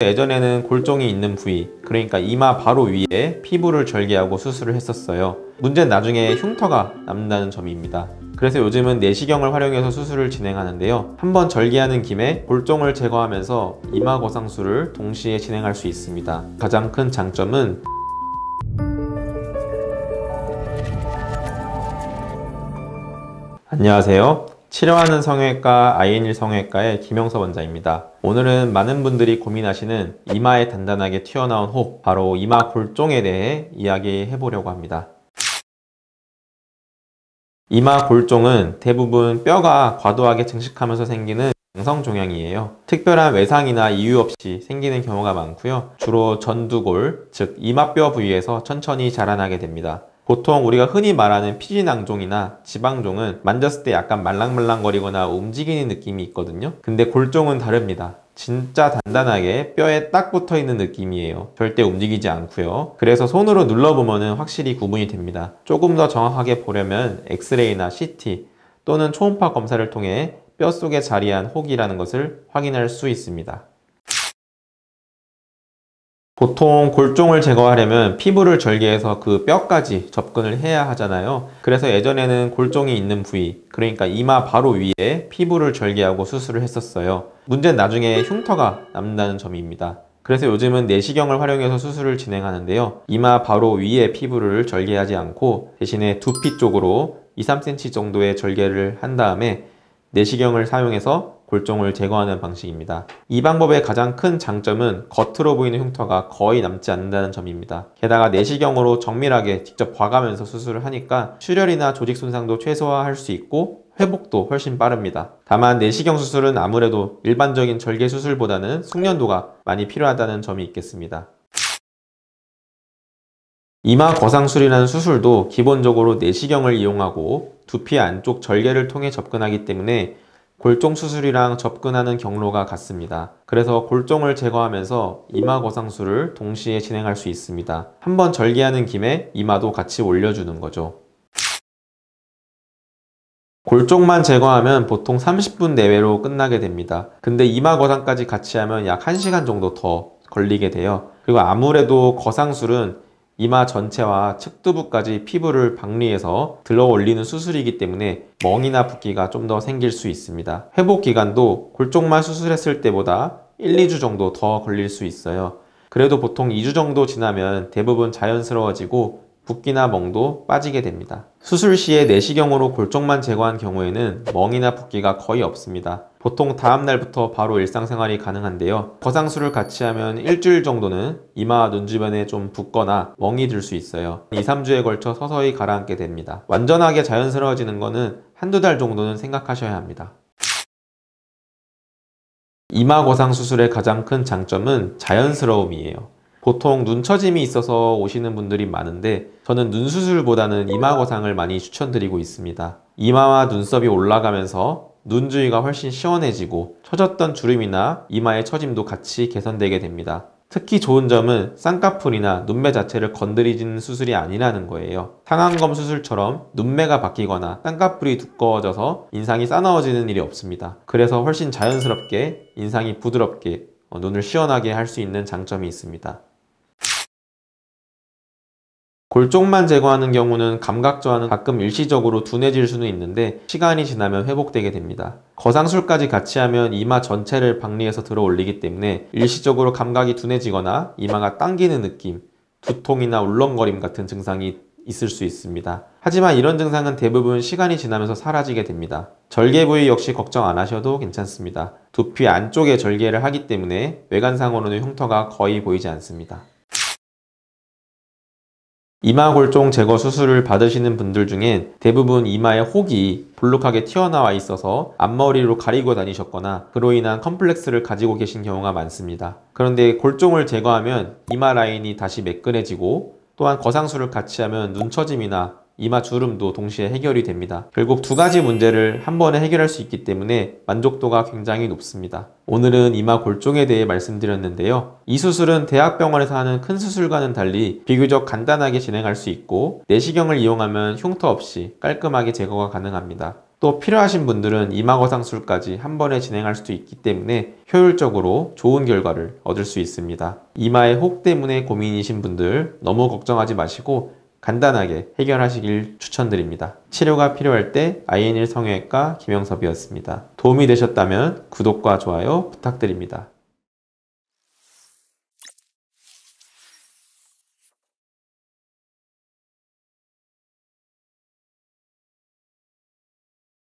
예전에는 골종이 있는 부위, 그러니까 이마 바로 위에 피부를 절개하고 수술을 했었어요. 문제는 나중에 흉터가 남는다는 점입니다. 그래서 요즘은 내시경을 활용해서 수술을 진행하는데요. 한번 절개하는 김에 골종을 제거하면서 이마 거상술을 동시에 진행할 수 있습니다. 가장 큰 장점은 안녕하세요. 치료하는 성형외과 아이엔일 성형외과의 김영섭 원장입니다. 오늘은 많은 분들이 고민하시는 이마에 단단하게 튀어나온 혹, 바로 이마 골종에 대해 이야기해 보려고 합니다. 이마 골종은 대부분 뼈가 과도하게 증식하면서 생기는 양성종양이에요. 특별한 외상이나 이유 없이 생기는 경우가 많고요. 주로 전두골, 즉 이마뼈 부위에서 천천히 자라나게 됩니다. 보통 우리가 흔히 말하는 피지낭종이나 지방종은 만졌을 때 약간 말랑말랑거리거나 움직이는 느낌이 있거든요. 근데 골종은 다릅니다. 진짜 단단하게 뼈에 딱 붙어 있는 느낌이에요. 절대 움직이지 않고요. 그래서 손으로 눌러보면 확실히 구분이 됩니다. 조금 더 정확하게 보려면 엑스레이나 CT 또는 초음파 검사를 통해 뼈 속에 자리한 혹이라는 것을 확인할 수 있습니다. 보통 골종을 제거하려면 피부를 절개해서 그 뼈까지 접근을 해야 하잖아요. 그래서 예전에는 골종이 있는 부위, 그러니까 이마 바로 위에 피부를 절개하고 수술을 했었어요. 문제는 나중에 흉터가 남는다는 점입니다. 그래서 요즘은 내시경을 활용해서 수술을 진행하는데요. 이마 바로 위에 피부를 절개하지 않고 대신에 두피 쪽으로 2-3cm 정도의 절개를 한 다음에 내시경을 사용해서 골종을 제거하는 방식입니다. 이 방법의 가장 큰 장점은 겉으로 보이는 흉터가 거의 남지 않는다는 점입니다. 게다가 내시경으로 정밀하게 직접 봐가면서 수술을 하니까 출혈이나 조직 손상도 최소화할 수 있고 회복도 훨씬 빠릅니다. 다만 내시경 수술은 아무래도 일반적인 절개 수술보다는 숙련도가 많이 필요하다는 점이 있겠습니다. 이마 거상술이라는 수술도 기본적으로 내시경을 이용하고 두피 안쪽 절개를 통해 접근하기 때문에 골종 수술이랑 접근하는 경로가 같습니다. 그래서 골종을 제거하면서 이마 거상술을 동시에 진행할 수 있습니다. 한번 절개하는 김에 이마도 같이 올려주는 거죠. 골종만 제거하면 보통 30분 내외로 끝나게 됩니다. 근데 이마 거상까지 같이 하면 약 1시간 정도 더 걸리게 돼요. 그리고 아무래도 거상술은 이마 전체와 측두부까지 피부를 박리해서 들어 올리는 수술이기 때문에 멍이나 붓기가 좀 더 생길 수 있습니다. 회복 기간도 골종만 수술했을 때보다 1-2주 정도 더 걸릴 수 있어요. 그래도 보통 2주 정도 지나면 대부분 자연스러워지고 붓기나 멍도 빠지게 됩니다. 수술 시에 내시경으로 골종만 제거한 경우에는 멍이나 붓기가 거의 없습니다. 보통 다음날부터 바로 일상생활이 가능한데요. 거상술을 같이 하면 일주일 정도는 이마와 눈 주변에 좀 붓거나 멍이 들 수 있어요. 2-3주에 걸쳐 서서히 가라앉게 됩니다. 완전하게 자연스러워지는 거는 1-2달 정도는 생각하셔야 합니다. 이마 거상 수술의 가장 큰 장점은 자연스러움이에요. 보통 눈 처짐이 있어서 오시는 분들이 많은데 저는 눈 수술보다는 이마 거상을 많이 추천드리고 있습니다. 이마와 눈썹이 올라가면서 눈 주위가 훨씬 시원해지고 처졌던 주름이나 이마의 처짐도 같이 개선되게 됩니다. 특히 좋은 점은 쌍꺼풀이나 눈매 자체를 건드리는 수술이 아니라는 거예요. 상안검 수술처럼 눈매가 바뀌거나 쌍꺼풀이 두꺼워져서 인상이 싸나워지는 일이 없습니다. 그래서 훨씬 자연스럽게 인상이 부드럽게 눈을 시원하게 할 수 있는 장점이 있습니다. 골종만 제거하는 경우는 감각 저하는 가끔 일시적으로 둔해질 수는 있는데 시간이 지나면 회복되게 됩니다. 거상술까지 같이 하면 이마 전체를 박리해서 들어 올리기 때문에 일시적으로 감각이 둔해지거나 이마가 당기는 느낌, 두통이나 울렁거림 같은 증상이 있을 수 있습니다. 하지만 이런 증상은 대부분 시간이 지나면서 사라지게 됩니다. 절개 부위 역시 걱정 안 하셔도 괜찮습니다. 두피 안쪽에 절개를 하기 때문에 외관상으로는 흉터가 거의 보이지 않습니다. 이마 골종 제거 수술을 받으시는 분들 중엔 대부분 이마에 혹이 볼록하게 튀어나와 있어서 앞머리로 가리고 다니셨거나 그로 인한 컴플렉스를 가지고 계신 경우가 많습니다. 그런데 골종을 제거하면 이마 라인이 다시 매끈해지고 또한 거상술을 같이 하면 눈 처짐이나 이마 주름도 동시에 해결이 됩니다. 결국 두 가지 문제를 한 번에 해결할 수 있기 때문에 만족도가 굉장히 높습니다. 오늘은 이마 골종에 대해 말씀드렸는데요. 이 수술은 대학병원에서 하는 큰 수술과는 달리 비교적 간단하게 진행할 수 있고 내시경을 이용하면 흉터 없이 깔끔하게 제거가 가능합니다. 또 필요하신 분들은 이마 거상술까지 한 번에 진행할 수도 있기 때문에 효율적으로 좋은 결과를 얻을 수 있습니다. 이마의 혹 때문에 고민이신 분들 너무 걱정하지 마시고 간단하게 해결하시길 추천드립니다. 치료가 필요할 때 아이엔일 성형외과 김영섭이었습니다. 도움이 되셨다면 구독과 좋아요 부탁드립니다.